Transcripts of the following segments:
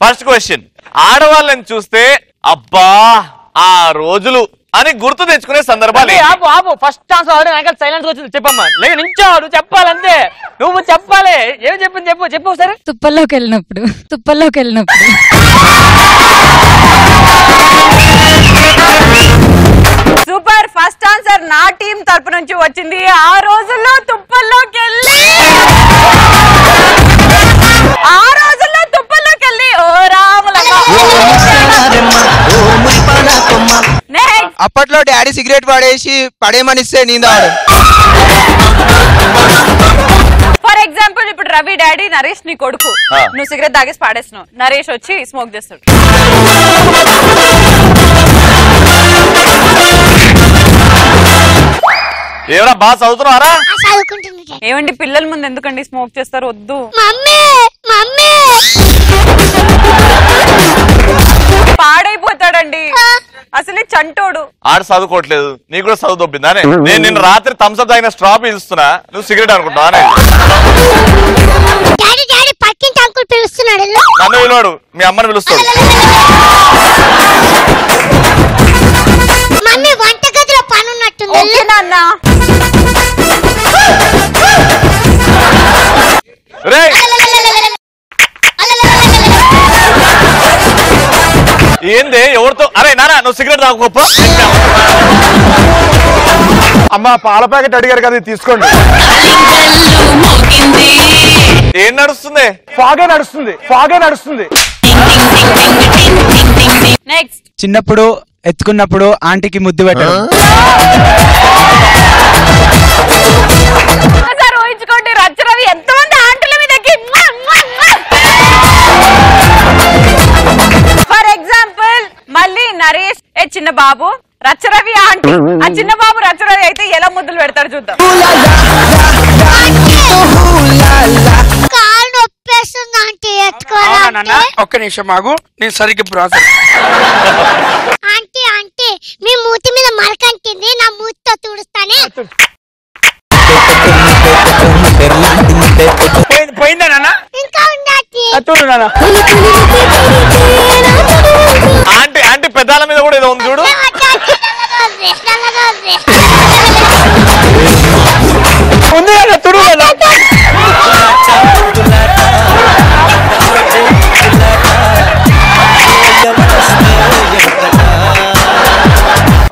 First question, ఆడవాళ్ళని చూస్తే అబ్బా ఆ రోజులు అని గుర్తు తెచ్చుకునే సందర్భాలు. ఆపు ఫస్ట్ ఆన్సర్ సైలెంట్ వచ్చింది చెప్పమ్మా. లేదు నించోడు చెప్పాలంతే, నువ్వు చెప్పాలి. ఏం చెప్పింది చెప్పు ఒకసారి. తుప్పల్లోకి వెళ్ళినప్పుడు సూపర్. ఫస్ట్ ఆన్సర్ నా టీం తరపు నుంచి వచ్చింది. ఆ రోజుల్లో తుప్పల్లోకి వెళ్ళి ఓ రాములమ్మ. అప్పట్లో డాడీ సిగరెట్ పడేసి పడేమనిస్తే నేను తాడు. ఫర్ ఎగ్జాంపుల్ ఇప్పుడు రవి డాడీ, నరేష్ నీ కొడుకు, నువ్వు సిగరెట్ తాగేసి పాడేస్తున్నావు, నరేష్ వచ్చి స్మోక్ చేస్తాడు. ఏమన్నా బాగా చదువుతున్నారా? ఏమండి పిల్లల ముందు ఎందుకండి స్మోక్ చేస్తారు? వద్దు. పాడైపోతాడండి అసలే చంటోడు. ఆడు చదువుకోవట్లేదు, నీకు కూడా చదువు దొబ్బిందా? నేను నిన్న రాత్రి థమ్స్అప్ తాగిన స్ట్రాప్ ఇస్తున్నా, నువ్వు సిగరెట్ అనుకుంటా. నన్ను పిలువాడు, మీ అమ్మని పిలుస్తాడు. ఏంది ఎవరితో? అరే నానా నువ్వు సిగరెట్ తాగకపో. అమ్మ పాల ప్యాకెట్ అడిగారు కదా తీసుకోండి. ఏం నడుస్తుంది? ఫాగే నడుస్తుంది. నెక్స్ట్, చిన్నప్పుడు ఎత్తుకున్నప్పుడు ఆంటీకి ముద్దు పెట్టడం. ఊహించుకోండి రచ్చరవి ఎంతమంది ఆంటీల మీదకి. ఫర్ ఎగ్జాంపుల్ మళ్ళీ నరేష్ ఏ చిన్న బాబు, రచ్చరవి ఆంటీ, ఆ చిన్న బాబు రచ్చరవి అయితే ఎలా ముద్దులు పెడతాడు చూద్దాం. ఒక్క నిమిషం ఆగు, నేను సరిగ్గా ప్రాసెస్. ఆంటీ మీ మూతి మీద మరకంటింది, నా మూతితో తుడుస్తానే. పోయిందా నాన్న? ఇంకా ఉండాలి. ఆంటీ పెద్దాల మీద కూడా ఏదో ఉంది చూడు.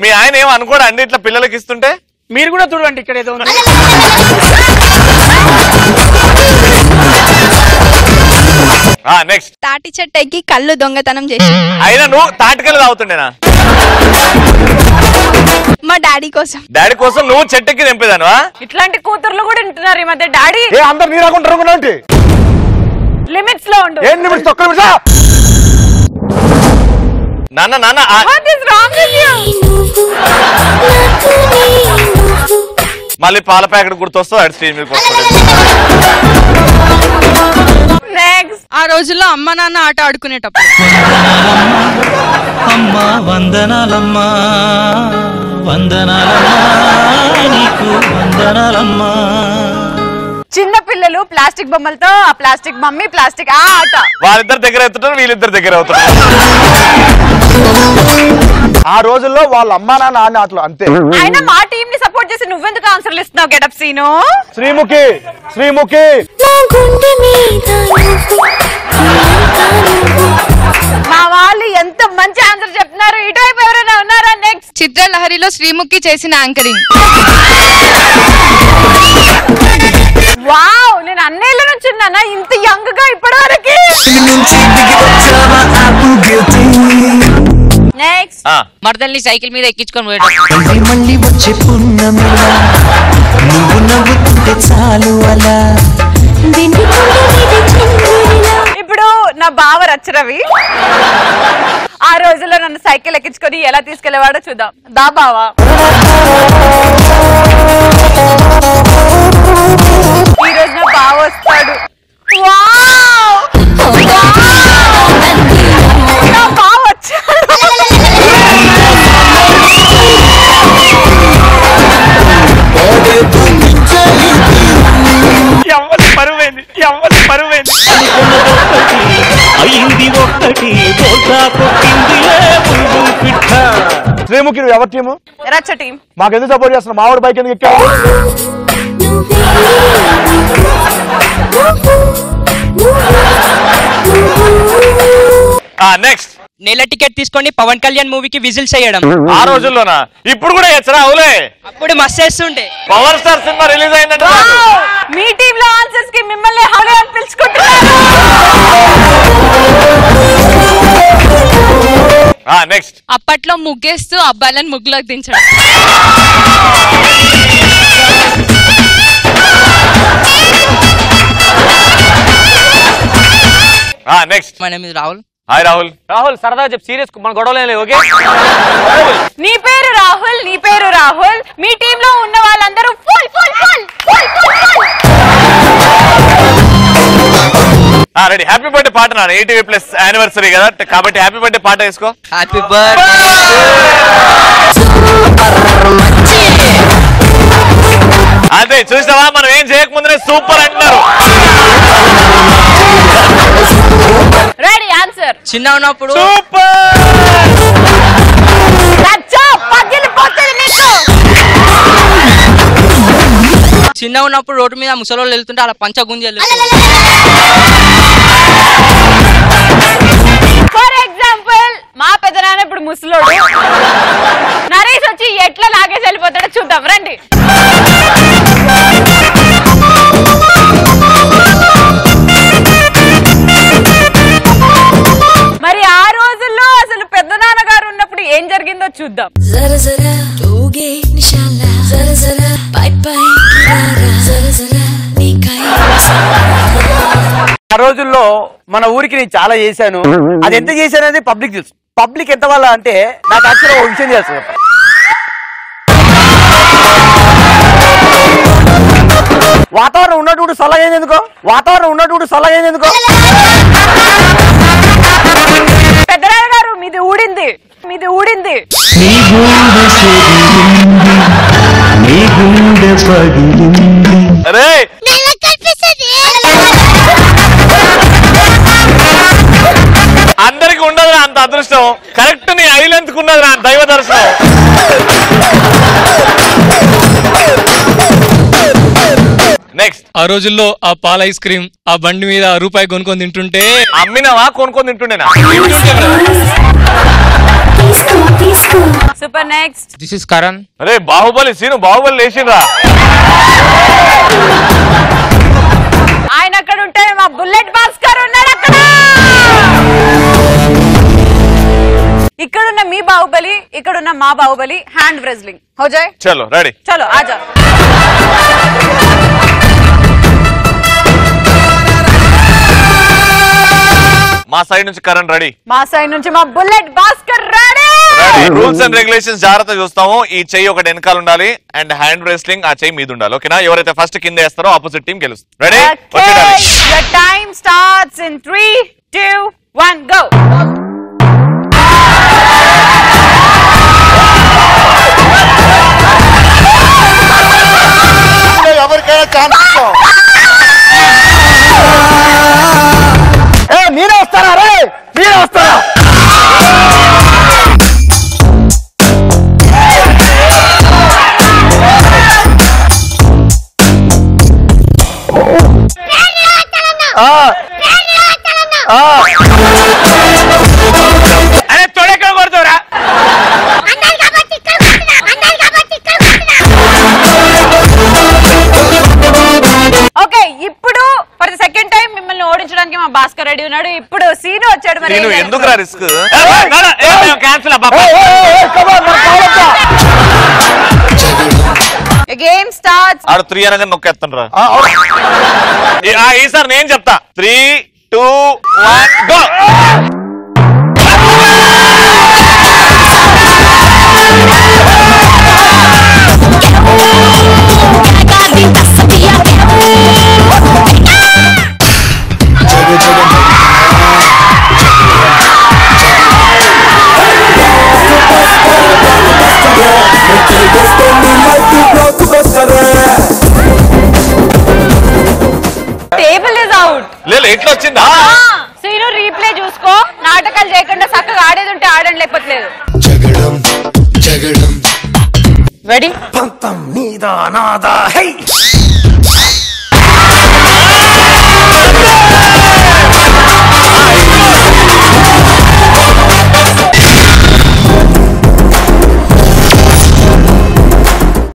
మీ ఆయన ఏమో అనుకోడా అండి ఇట్లా పిల్లలకి ఇస్తుంటే? మీరు కూడా చూడండి ఇక్కడ ఏదో ఉంది. నెక్స్ట్, తాటి చెట్టు ఎక్కి కళ్ళు దొంగతనం చేసి. అయినా నువ్వు తాటికలు తాగుతుండేనా? మా డాడీ కోసం నువ్వు చెట్టెక్కి తెంపేదాను. ఇట్లాంటి కూతుర్లు కూడా ఉంటున్నారు ఈ మధ్య. డాడీ అందరు నీ రాకుంటారు, లిమిట్స్ లో ఉండు. ఏం లిమిట్స్? ఒక్క నిమిషం. నాన్న మళ్ళీ పాల ప్యాకెట్ గుర్తొస్తుంది, అటు స్టేజ్ మీదకి వస్తుంది. ఆ రోజుల్లో అమ్మ నాన్న ఆట ఆడుకునేటప్పుడు. అమ్మా వందనాలమ్మా నీకు వందనాలమ్మా. చిన్న పిల్లలు ప్లాస్టిక్ బొమ్మలతో ఆ ప్లాస్టిక్ మమ్మీ ప్లాస్టిక్ ఆ ఆట వాళ్ళిద్దరు దగ్గర అవుతుంటారు, వీళ్ళిద్దరు దగ్గర అవుతుంటారు. ఆ రోజుల్లో వాళ్ళ అమ్మా నాన్న ఆడిన ఆటలు అంతే. అయినా మా టీం ని సపోర్ట్ చేసి నువ్వెందుకు ఆన్సర్లు ఇస్తున్నావు? గెటప్ సీను శ్రీముఖి మా వాళ్ళు ఎంత మంచి ఆన్సర్ చెప్తున్నారు. ఇటువైపు ఎవరైనా ఉన్నారా? నెక్స్ట్, చిత్రలహరిలో శ్రీముఖి చేసిన యాంకరింగ్. వావ్, నేను అన్నేళ్ళ నుంచి ఉన్నానా ఇంత యంగ్ గా ఇప్పటి వరకు. నెక్స్ట్, మరదల్ని సైకిల్ మీద ఎక్కించుకొని పోయాడు. మళ్ళీ వచ్చే పున్నమిలా నువ్వు నవ్వుతుంటే చాలు అలా. ఇప్పుడు నా బావ రచ్చరవి ఆ రోజుల్లో నన్ను సైకిల్ ఎక్కించుకొని ఎలా తీసుకెళ్లేవాడో చూద్దాం. దా బావా, ఈ రోజు నా బావ వస్తాడు. నా బావ వచ్చాడు. ఎవరి పరువైంది అయింది ఒక్క శ్రీముఖి నువ్వు ఎవరి టీము? రచ్చ టీం. మాకెందుకు సపోర్ట్ చేస్తున్నావు? మావాడు బైక్ ఎందుకు ఎక్కావు? నెక్స్ట్ నెల టికెట్ తీసుకొని పవన్ కళ్యాణ్ మూవీకి విజిల్స్ చేయడం. ఆ రోజుల్లోనా? ఇప్పుడు కూడా ఎచ్చరా అవులే. అప్పుడు మస్తు చేస్తుండే. పవర్ స్టార్ సినిమా రిలీజ్ అయిందంటే మీ టీమ్ లో ఆన్సర్స్ కి మిమ్మల్ని హౌలే అని పిలుచుకుంటున్నారు. నెక్స్ట్ అప్పట్లో ముగ్గేస్తూ అబ్బాయిలను ముగ్గులోకి దించడం. నెక్స్ట్ మన మీద రాహుల్. హాయ్ రాహుల్. రాహుల్ సరదా చెప్పు, సీరియస్ మన గొడవలే. ఓకే, నీ పేరు రాహుల్, నీ పేరు రాహుల్. మీ టీమ్ లో ఉన్న వాళ్ళందరూ full full full full full full. Ready. Happy birthday పాట నా ATV ప్లస్ యానివర్సరీ కదా, కాబట్టి హ్యాపీ బర్త్డే పాట వేసుకో. Happy birthday. అదే చూసినావా, మనం ఏం చేయకముందే సూపర్ అంటున్నారు. Ready answer. చిన్న ఉన్నప్పుడు సూపర్. చిన్న ఉన్నప్పుడు రోడ్డు మీద ముసలోళ్ళు వెళ్తుంటే అలా పంచ గుంజలు. ఫర్ ఎగ్జాంపుల్ మా పెద్దనాన్న ఇప్పుడు ముసలోడు, నరేష్ వచ్చి ఎట్లా లాగేసి వెళ్ళిపోతాడో చూద్దాం రండి. మరి ఆ రోజుల్లో అసలు పెద్దనాన్న గారు ఉన్నప్పుడు ఏం జరిగిందో చూద్దాం. ఆ రోజుల్లో మన ఊరికి నేను చాలా చేశాను. అది ఎంత చేశాను అనేది పబ్లిక్ తెలుసు. పబ్లిక్ ఎంత వల్ల అంటే నాకు యాక్చువల్గా ఒక విషయం తెలుసు. వాతావరణం ఉన్నటువంటి చల్లగైంది ఎందుకో, వాతావరణం ఉన్నటువంటి చల్లగైంది ఎందుకో. పెద్దనాన్న గారు మీది ఊడింది, మీది ఊడింది. అరే అందరికి ఉండదు అంత అదృష్టం. కరెక్ట్ నీ ఐలెంత్ ఉన్నది నా దైవ దర్శనం. నెక్స్ట్ ఆ రోజుల్లో ఆ పాల ఐస్ క్రీమ్ ఆ బండి మీద రూపాయి కొనుక్కొని తింటుంటే అమ్మినవా కొనుక్కొని తింటుండేనా? Super. Next this is Karan. అరే బాహుబలి సీను, బాహుబలి లేచిండ్రా. ఆయన అక్కడ ఉంటే మా బుల్లెట్ భాస్కర్ ఉన్నాడు అక్కడ. ఇక్కడున్న మీ బాహుబలి, ఇక్కడున్న మా బాహుబలి. హ్యాండ్ రెజ్లింగ్ హో జాయ్. చలో రెడీ. చలో ఆజా. మా సైడ్ నుంచి కరణ్ రెడీ. మా సైడ్ నుంచి మా bullet Bhaskar ready. Rules and regulations జాగ్రత్త చూస్తాము. ఈ చెయ్యి ఒకటి వెనకాల ఉండాలి అండ్ హ్యాండ్ రెస్లింగ్ ఆ చెయ్యి మీద ఉండాలి. ఓకేనా? ఎవరైతే ఫస్ట్ కింద వేస్తారో ఆపోజిట్ టీం గెలుస్తుంది. Ready? Your time starts in 3, 2, 1 go. ఎవరికైనా ఛాన్స్ ఇస్తాం. మీరే వస్తారా? రే మీరే వస్తారా? అరే తొడెక్కడ కొడతావురా? ఓకే, ఇప్పుడు ఫర్ ద సెకండ్ టైం మిమ్మల్ని ఓడించడానికి మా భాస్కర్ రెడీ ఉన్నాడు. ఇప్పుడు సీను వచ్చాడు. మరి నేను ఎందుకు రా రిస్క్? Game starts. ఆడు 3 అనగా నొక్కేస్తాను రా. ఈసారి నేను చెప్తా. 3, 2, 1 గో. Table is out. లేదు ఎట్లా వచ్చిందా? సీను రీప్లే చూసుకో. నాటకాలు చేయకుండా చక్కగా ఆడేది ఉంటే ఆడండి, లేకపోతే లేదు. రెడీ పంతం నీదా నాదా హై